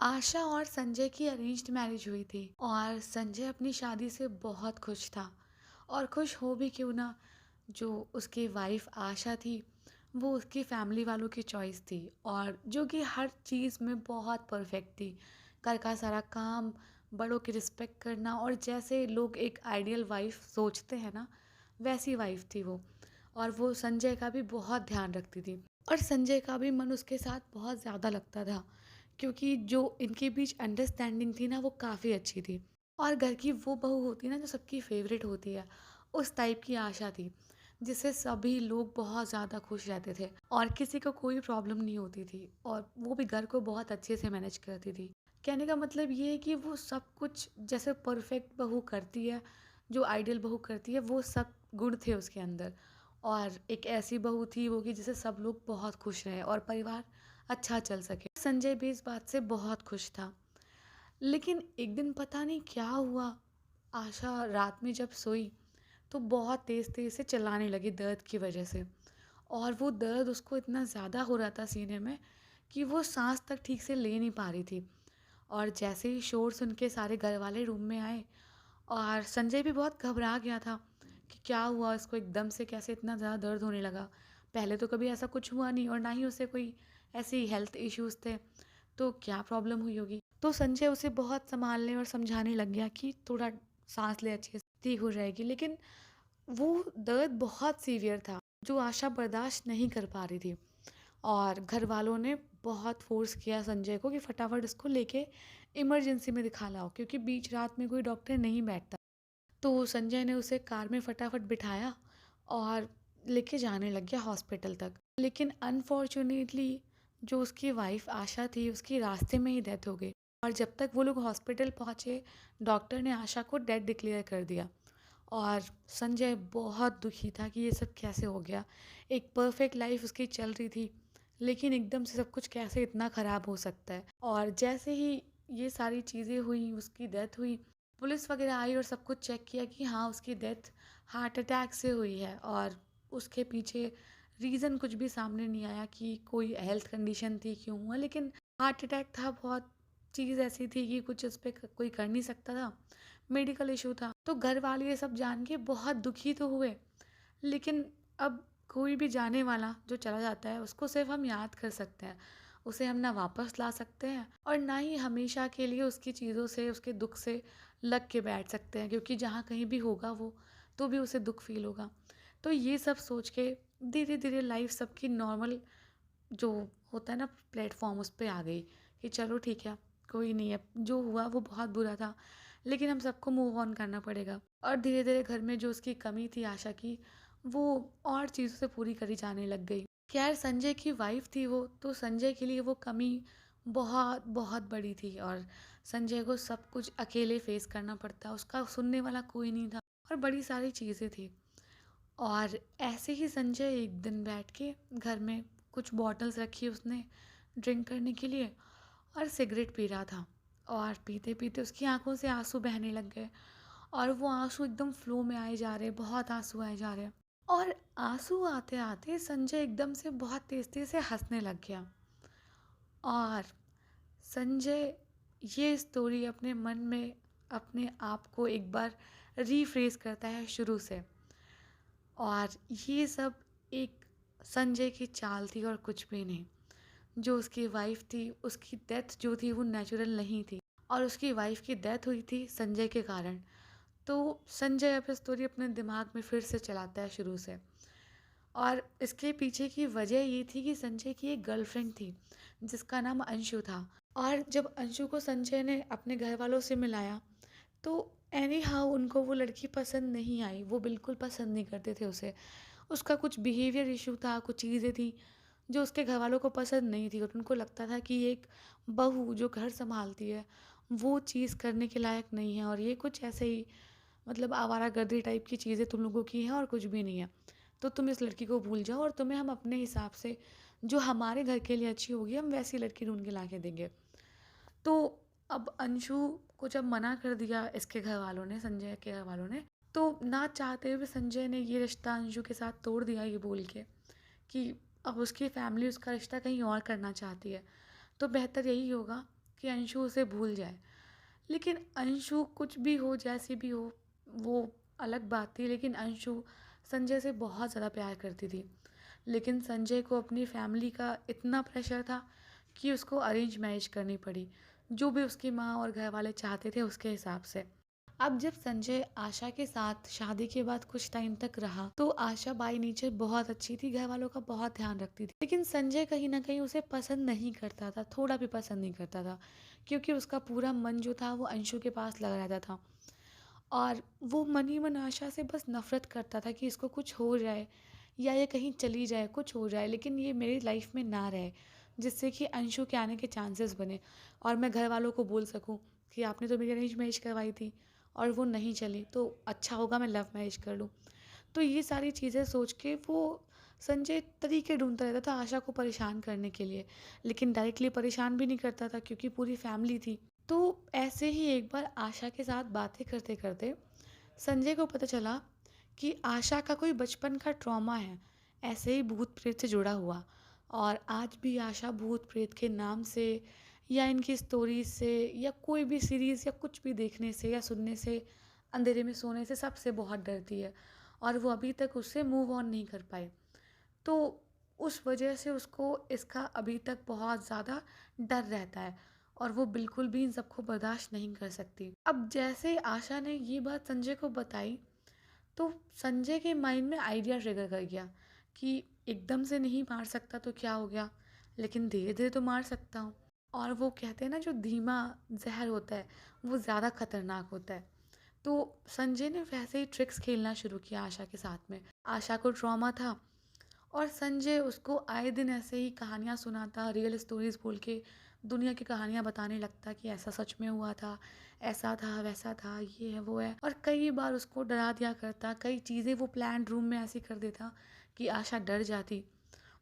आशा और संजय की arranged marriage हुई थी और संजय अपनी शादी से बहुत खुश था। और खुश हो भी क्यों ना, जो उसकी वाइफ आशा थी वो उसकी फैमिली वालों की चॉइस थी और जो कि हर चीज़ में बहुत परफेक्ट थी। घर का सारा काम, बड़ों की रिस्पेक्ट करना और जैसे लोग एक आइडियल वाइफ सोचते हैं ना, वैसी वाइफ थी वो। और वो संजय का भी बहुत ध्यान रखती थी और संजय का भी मन उसके साथ बहुत ज़्यादा लगता था, क्योंकि जो इनके बीच अंडरस्टैंडिंग थी ना वो काफ़ी अच्छी थी। और घर की वो बहू होती है ना जो सबकी फेवरेट होती है, उस टाइप की आशा थी, जिससे सभी लोग बहुत ज़्यादा खुश रहते थे और किसी को कोई प्रॉब्लम नहीं होती थी और वो भी घर को बहुत अच्छे से मैनेज करती थी। कहने का मतलब ये है कि वो सब कुछ जैसे परफेक्ट बहू करती है, जो आइडियल बहू करती है, वो सब गुण थे उसके अंदर। और एक ऐसी बहू थी वो कि जिससे सब लोग बहुत खुश रहे और परिवार अच्छा चल सके। संजय भी इस बात से बहुत खुश था। लेकिन एक दिन पता नहीं क्या हुआ, आशा रात में जब सोई तो बहुत तेज़ तेज़ से चिल्लाने लगी दर्द की वजह से। और वो दर्द उसको इतना ज़्यादा हो रहा था सीने में कि वो सांस तक ठीक से ले नहीं पा रही थी। और जैसे ही शोर सुन के सारे घर वाले रूम में आए और संजय भी बहुत घबरा गया था कि क्या हुआ, इसको एकदम से कैसे इतना ज़्यादा दर्द होने लगा। पहले तो कभी ऐसा कुछ हुआ नहीं और ना ही उसे कोई ऐसी हेल्थ इश्यूज़ थे, तो क्या प्रॉब्लम हुई होगी। तो संजय उसे बहुत संभालने और समझाने लग गया कि थोड़ा सांस ले, अच्छे से ठीक हो जाएगी। लेकिन वो दर्द बहुत सीवियर था, जो आशा बर्दाश्त नहीं कर पा रही थी। और घर वालों ने बहुत फोर्स किया संजय को कि फटाफट इसको लेके इमरजेंसी में दिखा लाओ, क्योंकि बीच रात में कोई डॉक्टर नहीं बैठता। तो संजय ने उसे कार में फटाफट बिठाया और लेके जाने लग गया हॉस्पिटल तक। लेकिन अनफॉर्चुनेटली जो उसकी वाइफ आशा थी उसकी रास्ते में ही डेथ हो गई। और जब तक वो लोग हॉस्पिटल पहुंचे, डॉक्टर ने आशा को डेड डिक्लेयर कर दिया। और संजय बहुत दुखी था कि ये सब कैसे हो गया। एक परफेक्ट लाइफ उसकी चल रही थी, लेकिन एकदम से सब कुछ कैसे इतना ख़राब हो सकता है। और जैसे ही ये सारी चीज़ें हुई, उसकी डेथ हुई, पुलिस वगैरह आई और सब कुछ चेक किया कि हाँ उसकी डेथ हार्ट अटैक से हुई है। और उसके पीछे रीज़न कुछ भी सामने नहीं आया कि कोई हेल्थ कंडीशन थी, क्यों हुआ, लेकिन हार्ट अटैक था। बहुत चीज़ ऐसी थी कि कुछ उस पर कोई कर नहीं सकता था, मेडिकल इशू था। तो घर वाले ये सब जान के बहुत दुखी तो हुए, लेकिन अब कोई भी जाने वाला जो चला जाता है उसको सिर्फ हम याद कर सकते हैं, उसे हम ना वापस ला सकते हैं और ना ही हमेशा के लिए उसकी चीज़ों से, उसके दुख से लग के बैठ सकते हैं, क्योंकि जहाँ कहीं भी होगा वो, तो भी उसे दुख फील होगा। तो ये सब सोच के धीरे धीरे लाइफ सबकी नॉर्मल जो होता है ना प्लेटफॉर्म, उस पे आ गई कि चलो ठीक है, कोई नहीं है, जो हुआ वो बहुत बुरा था, लेकिन हम सबको मूव ऑन करना पड़ेगा। और धीरे धीरे घर में जो उसकी कमी थी आशा की, वो और चीज़ों से पूरी करी जाने लग गई। खैर संजय की वाइफ थी वो, तो संजय के लिए वो कमी बहुत बहुत बड़ी थी और संजय को सब कुछ अकेले फेस करना पड़ता, उसका सुनने वाला कोई नहीं था और बड़ी सारी चीज़ें थी। और ऐसे ही संजय एक दिन बैठ के घर में कुछ बॉटल्स रखी उसने ड्रिंक करने के लिए और सिगरेट पी रहा था। और पीते पीते उसकी आंखों से आंसू बहने लग गए और वो आंसू एकदम फ्लो में आए जा रहे, बहुत आंसू आए जा रहे। और आंसू आते आते संजय एकदम से बहुत तेज तेज से हंसने लग गया। और संजय ये स्टोरी अपने मन में अपने आप को एक बार रीफ्रेज करता है शुरू से। और ये सब एक संजय की चाल थी और कुछ भी नहीं। जो उसकी वाइफ थी उसकी डेथ जो थी वो नेचुरल नहीं थी और उसकी वाइफ की डेथ हुई थी संजय के कारण। तो संजय अब स्टोरी अपने दिमाग में फिर से चलाता है शुरू से। और इसके पीछे की वजह ये थी कि संजय की एक गर्लफ्रेंड थी जिसका नाम अंशु था। और जब अंशु को संजय ने अपने घर वालों से मिलाया तो एनी हाउ उनको वो लड़की पसंद नहीं आई, वो बिल्कुल पसंद नहीं करते थे उसे। उसका कुछ बिहेवियर इशू था, कुछ चीज़ें थी जो उसके घर वालों को पसंद नहीं थी और उनको लगता था कि एक बहू जो घर संभालती है वो चीज़ करने के लायक नहीं है और ये कुछ ऐसे ही मतलब आवारागर्दी टाइप की चीज़ें तुम लोगों की हैं और कुछ भी नहीं है। तो तुम इस लड़की को भूल जाओ और तुम्हें हम अपने हिसाब से जो हमारे घर के लिए अच्छी होगी हम वैसी लड़की ढूंढ के ला के देंगे। तो अब अंशु को जब मना कर दिया इसके घर वालों ने, संजय के घर वालों ने, तो ना चाहते हुए संजय ने ये रिश्ता अंशु के साथ तोड़ दिया, ये बोल के कि अब उसकी फैमिली उसका रिश्ता कहीं और करना चाहती है, तो बेहतर यही होगा कि अंशु उसे भूल जाए। लेकिन अंशु कुछ भी हो, जैसी भी हो, वो अलग बात थी, लेकिन अंशु संजय से बहुत ज़्यादा प्यार करती थी। लेकिन संजय को अपनी फैमिली का इतना प्रेशर था कि उसको अरेंज मैरिज करनी पड़ी, जो भी उसकी माँ और घर वाले चाहते थे उसके हिसाब से। अब जब संजय आशा के साथ शादी के बाद कुछ टाइम तक रहा, तो आशा बाई नेचर बहुत अच्छी थी, घर वालों का बहुत ध्यान रखती थी। लेकिन संजय कहीं ना कहीं उसे पसंद नहीं करता था, थोड़ा भी पसंद नहीं करता था, क्योंकि उसका पूरा मन जो था वो अंशु के पास लगा रहता था। और वो मन ही मन आशा से बस नफरत करता था कि इसको कुछ हो जाए, या ये कहीं चली जाए, कुछ हो जाए, लेकिन ये मेरी लाइफ में ना रहे, जिससे कि अंशु के आने के चांसेस बने और मैं घर वालों को बोल सकूं कि आपने तो मेरी अरेंज मैरिज करवाई थी और वो नहीं चली, तो अच्छा होगा मैं लव मैरिज कर लूँ। तो ये सारी चीज़ें सोच के वो संजय तरीके ढूंढता रहता था आशा को परेशान करने के लिए, लेकिन डायरेक्टली परेशान भी नहीं करता था क्योंकि पूरी फैमिली थी। तो ऐसे ही एक बार आशा के साथ बातें करते करते संजय को पता चला कि आशा का कोई बचपन का ट्रॉमा है, ऐसे ही भूत प्रेत से जुड़ा हुआ। और आज भी आशा भूत प्रेत के नाम से या इनकी स्टोरीज से या कोई भी सीरीज़ या कुछ भी देखने से या सुनने से, अंधेरे में सोने से, सबसे बहुत डरती है। और वो अभी तक उससे मूव ऑन नहीं कर पाए। तो उस वजह से उसको इसका अभी तक बहुत ज़्यादा डर रहता है और वो बिल्कुल भी इन सबको बर्दाश्त नहीं कर सकती। अब जैसे आशा ने ये बात संजय को बताई, तो संजय के माइंड में आइडिया ट्रिगर कर गया कि एकदम से नहीं मार सकता तो क्या हो गया, लेकिन धीरे धीरे तो मार सकता हूँ। और वो कहते हैं ना, जो धीमा जहर होता है वो ज़्यादा खतरनाक होता है। तो संजय ने वैसे ही ट्रिक्स खेलना शुरू किया आशा के साथ में। आशा को ट्रॉमा था और संजय उसको आए दिन ऐसे ही कहानियाँ सुनाता, रियल स्टोरीज बोल के दुनिया की कहानियाँ बताने लगता कि ऐसा सच में हुआ था, ऐसा था, वैसा था, ये है, वो है। और कई बार उसको डरा दिया करता, कई चीज़ें वो प्लान रूम में ऐसी कर देता कि आशा डर जाती।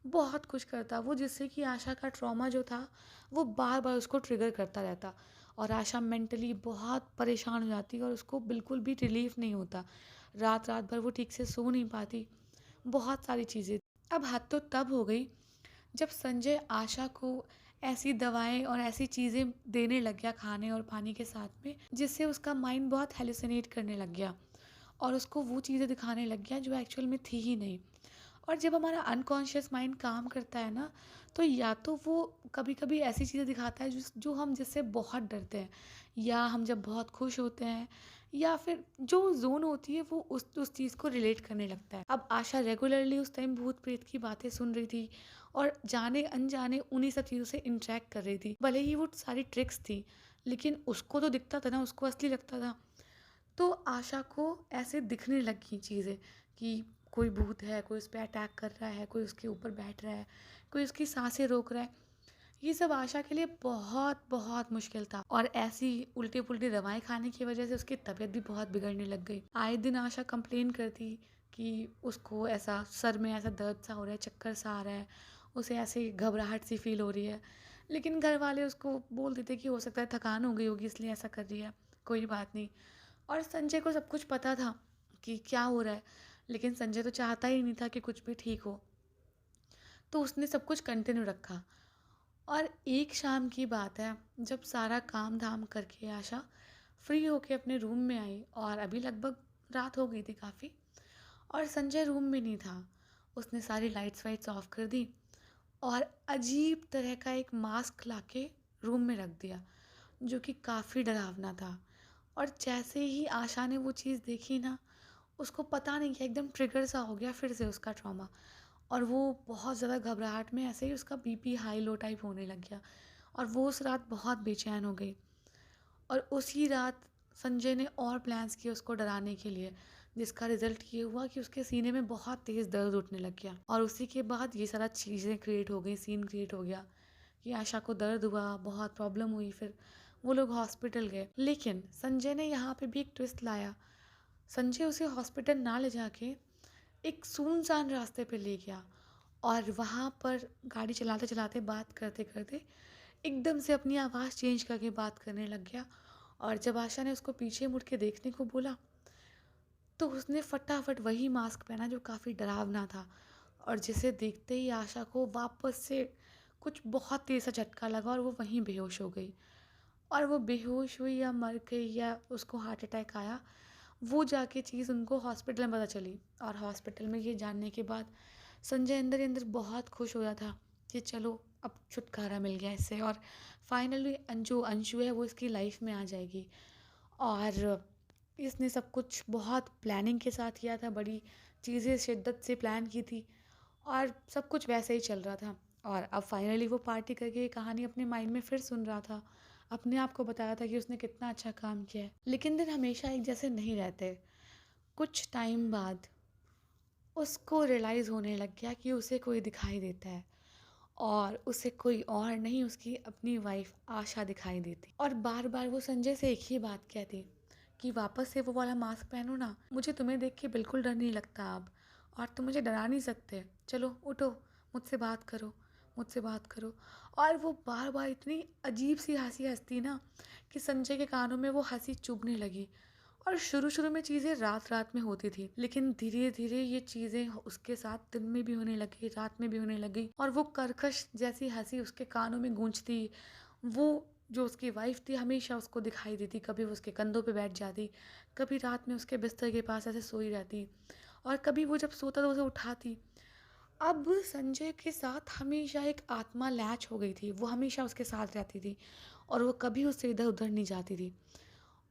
बहुत कुछ करता वो, जिससे कि आशा का ट्रॉमा जो था वो बार बार उसको ट्रिगर करता रहता और आशा मेंटली बहुत परेशान हो जाती और उसको बिल्कुल भी रिलीफ नहीं होता। रात रात भर वो ठीक से सो नहीं पाती, बहुत सारी चीज़ें। अब हद तो तब हो गई जब संजय आशा को ऐसी दवाएं और ऐसी चीज़ें देने लग गया खाने और पानी के साथ में, जिससे उसका माइंड बहुत हेलुसिनेट करने लग गया और उसको वो चीज़ें दिखाने लग गया जो एक्चुअल में थी ही नहीं। और जब हमारा अनकॉन्शियस माइंड काम करता है ना, तो या तो वो कभी कभी ऐसी चीज़ें दिखाता है जो हम जिससे बहुत डरते हैं, या हम जब बहुत खुश होते हैं, या फिर जो जोन होती है वो उस चीज़ को रिलेट करने लगता है। अब आशा रेगुलरली उस टाइम भूत प्रेत की बातें सुन रही थी और जाने अनजाने उन्हीं सब चीज़ों से इंटरेक्ट कर रही थी। भले ही वो सारी ट्रिक्स थी, लेकिन उसको तो दिखता था ना, उसको असली लगता था। तो आशा को ऐसे दिखने लगी चीज़ें कि कोई भूत है, कोई उस पर अटैक कर रहा है, कोई उसके ऊपर बैठ रहा है, कोई उसकी सांसें रोक रहा है। ये सब आशा के लिए बहुत बहुत मुश्किल था और ऐसी उल्टी पुल्टी दवाएं खाने की वजह से उसकी तबीयत भी बहुत बिगड़ने लग गई। आए दिन आशा कंप्लेन करती कि उसको ऐसा सर में ऐसा दर्द सा हो रहा है, चक्कर सा आ रहा है, उसे ऐसे घबराहट सी फील हो रही है। लेकिन घर वाले उसको बोल देते कि हो सकता है थकान हो गई होगी इसलिए ऐसा कर रही है, कोई बात नहीं। और संजय को सब कुछ पता था कि क्या हो रहा है, लेकिन संजय तो चाहता ही नहीं था कि कुछ भी ठीक हो, तो उसने सब कुछ कंटिन्यू रखा। और एक शाम की बात है, जब सारा काम धाम करके आशा फ्री होके अपने रूम में आई और अभी लगभग रात हो गई थी काफ़ी, और संजय रूम में नहीं था। उसने सारी लाइट्स वाइट्स ऑफ कर दी और अजीब तरह का एक मास्क लाके रूम में रख दिया, जो कि काफ़ी डरावना था। और जैसे ही आशा ने वो चीज़ देखी ना, उसको पता नहीं क्या एकदम ट्रिगर सा हो गया फिर से उसका ट्रॉमा, और वो बहुत ज़्यादा घबराहट में ऐसे ही उसका बीपी हाई लो टाइप होने लग गया और वो उस रात बहुत बेचैन हो गई। और उसी रात संजय ने और प्लान्स किए उसको डराने के लिए, जिसका रिजल्ट ये हुआ कि उसके सीने में बहुत तेज़ दर्द उठने लग गया। और उसी के बाद ये सारा चीज़ें क्रिएट हो गई, सीन क्रिएट हो गया कि आशा को दर्द हुआ, बहुत प्रॉब्लम हुई, फिर वो लोग हॉस्पिटल गए। लेकिन संजय ने यहाँ पे भी एक ट्विस्ट लाया। संजय उसे हॉस्पिटल ना ले जाके एक सुनसान रास्ते पे ले गया और वहाँ पर गाड़ी चलाते चलाते, बात करते करते एकदम से अपनी आवाज़ चेंज करके बात करने लग गया। और जब आशा ने उसको पीछे मुड़ के देखने को बोला, तो उसने फटाफट वही मास्क पहना जो काफ़ी डरावना था, और जिसे देखते ही आशा को वापस से कुछ बहुत तेज़ सा झटका लगा और वो वहीं बेहोश हो गई। और वो बेहोश हुई या मर गई या उसको हार्ट अटैक आया, वो जाके चीज़ उनको हॉस्पिटल में पता चली। और हॉस्पिटल में ये जानने के बाद संजय अंदर ही अंदर बहुत खुश हो गया था कि चलो अब छुटकारा मिल गया इससे, और फाइनली जो अंशु है वो इसकी लाइफ में आ जाएगी। और इसने सब कुछ बहुत प्लानिंग के साथ किया था, बड़ी चीज़ें शिद्दत से प्लान की थी, और सब कुछ वैसे ही चल रहा था। और अब फाइनली वो पार्टी करके ये कहानी अपने माइंड में फिर सुन रहा था, अपने आप को बता रहा था कि उसने कितना अच्छा काम किया है। लेकिन दिन हमेशा एक जैसे नहीं रहते। कुछ टाइम बाद उसको रियलाइज़ होने लग गया कि उसे कोई दिखाई देता है, और उसे कोई और नहीं, उसकी अपनी वाइफ आशा दिखाई देती। और बार बार वो संजय से एक ही बात कहती कि वापस से वो वाला मास्क पहनो ना, मुझे तुम्हें देख के बिल्कुल डर नहीं लगता अब, और तुम मुझे डरा नहीं सकते, चलो उठो, मुझसे बात करो, मुझसे बात करो। और वो बार बार इतनी अजीब सी हंसी हंसती ना कि संजय के कानों में वो हंसी चुभने लगी। और शुरू शुरू में चीज़ें रात रात में होती थी, लेकिन धीरे धीरे ये चीज़ें उसके साथ दिन में भी होने लगी, रात में भी होने लगी। और वो कर्कश जैसी हंसी उसके कानों में गूंजती। वो जो उसकी वाइफ थी हमेशा उसको दिखाई देती, कभी वो उसके कंधों पे बैठ जाती, कभी रात में उसके बिस्तर के पास ऐसे सोई रहती, और कभी वो जब सोता तो उसे उठाती। अब संजय के साथ हमेशा एक आत्मा लैच हो गई थी, वो हमेशा उसके साथ रहती थी, और वो कभी उससे इधर उधर नहीं जाती थी।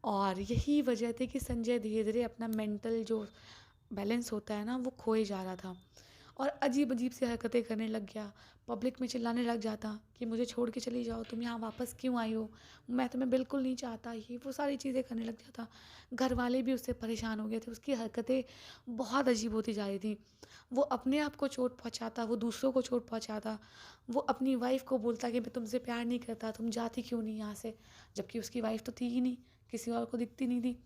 और यही वजह थी कि संजय धीरे धीरे अपना मेंटल जो बैलेंस होता है ना वो खोए जा रहा था, और अजीब अजीब सी हरकतें करने लग गया। पब्लिक में चिल्लाने लग जाता कि मुझे छोड़ के चली जाओ, तुम यहाँ वापस क्यों आई हो, मैं तुम्हें बिल्कुल नहीं चाहता, ये वो सारी चीज़ें करने लग जाता। घर वाले भी उससे परेशान हो गए थे, उसकी हरकतें बहुत अजीब होती जा रही थी। वो अपने आप को चोट पहुँचाता, वो दूसरों को चोट पहुँचाता। वो अपनी वाइफ को बोलता कि मैं तुमसे प्यार नहीं करता, तुम जाती क्यों नहीं यहाँ से, जबकि उसकी वाइफ तो थी ही नहीं, किसी और को दिखती नहीं थी।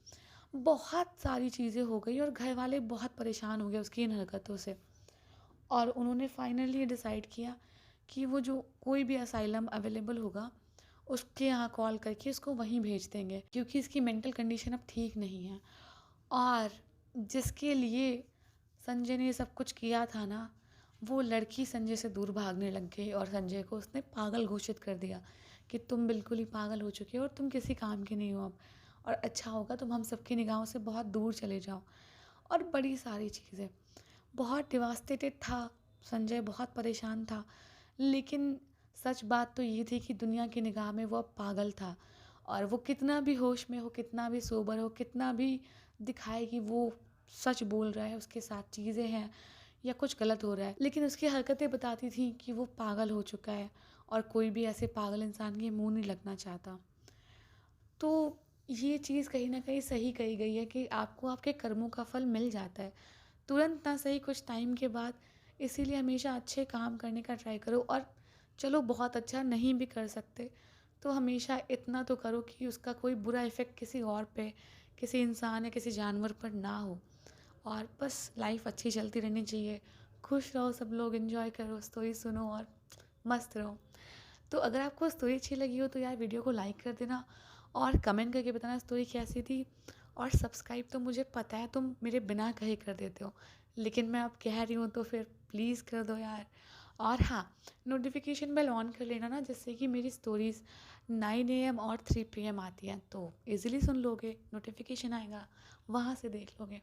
बहुत सारी चीज़ें हो गई, और घर वाले बहुत परेशान हो गए उसकी इन हरकतों से। और उन्होंने फाइनली डिसाइड किया कि वो जो कोई भी असाइलम अवेलेबल होगा उसके यहाँ कॉल करके इसको वहीं भेज देंगे, क्योंकि इसकी मेंटल कंडीशन अब ठीक नहीं है। और जिसके लिए संजय ने ये सब कुछ किया था ना, वो लड़की संजय से दूर भागने लग गई, और संजय को उसने पागल घोषित कर दिया कि तुम बिल्कुल ही पागल हो चुके हो, और तुम किसी काम के नहीं हो अब, और अच्छा होगा तुम हम सबकी निगाहों से बहुत दूर चले जाओ। और बड़ी सारी चीज़ें, बहुत डिवास्टेटेड था संजय, बहुत परेशान था। लेकिन सच बात तो ये थी कि दुनिया की निगाह में वो अब पागल था, और वो कितना भी होश में हो, कितना भी सोबर हो, कितना भी दिखाए कि वो सच बोल रहा है, उसके साथ चीज़ें हैं या कुछ गलत हो रहा है, लेकिन उसकी हरकतें बताती थी कि वो पागल हो चुका है, और कोई भी ऐसे पागल इंसान के मुंह नहीं लगना चाहता। तो ये चीज़ कहीं न कहीं सही कही गई है कि आपको आपके कर्मों का फल मिल जाता है। तुरंत ना सही, कुछ टाइम के बाद। इसीलिए हमेशा अच्छे काम करने का ट्राई करो, और चलो बहुत अच्छा नहीं भी कर सकते, तो हमेशा इतना तो करो कि उसका कोई बुरा इफ़ेक्ट किसी और पे, किसी इंसान या किसी जानवर पर ना हो। और बस लाइफ अच्छी चलती रहनी चाहिए। खुश रहो, सब लोग एन्जॉय करो, स्टोरी सुनो और मस्त रहो। तो अगर आपको स्टोरी अच्छी लगी हो तो यार वीडियो को लाइक कर देना, और कमेंट करके बताना स्टोरी कैसी थी। और सब्सक्राइब तो मुझे पता है तुम मेरे बिना कहे कर देते हो, लेकिन मैं अब कह रही हूँ तो फिर प्लीज़ कर दो यार। और हाँ, नोटिफिकेशन बेल ऑन कर लेना ना, जिससे कि मेरी स्टोरीज़ 9 AM और 3 PM आती हैं, तो इजीली सुन लोगे, नोटिफिकेशन आएगा, वहाँ से देख लोगे।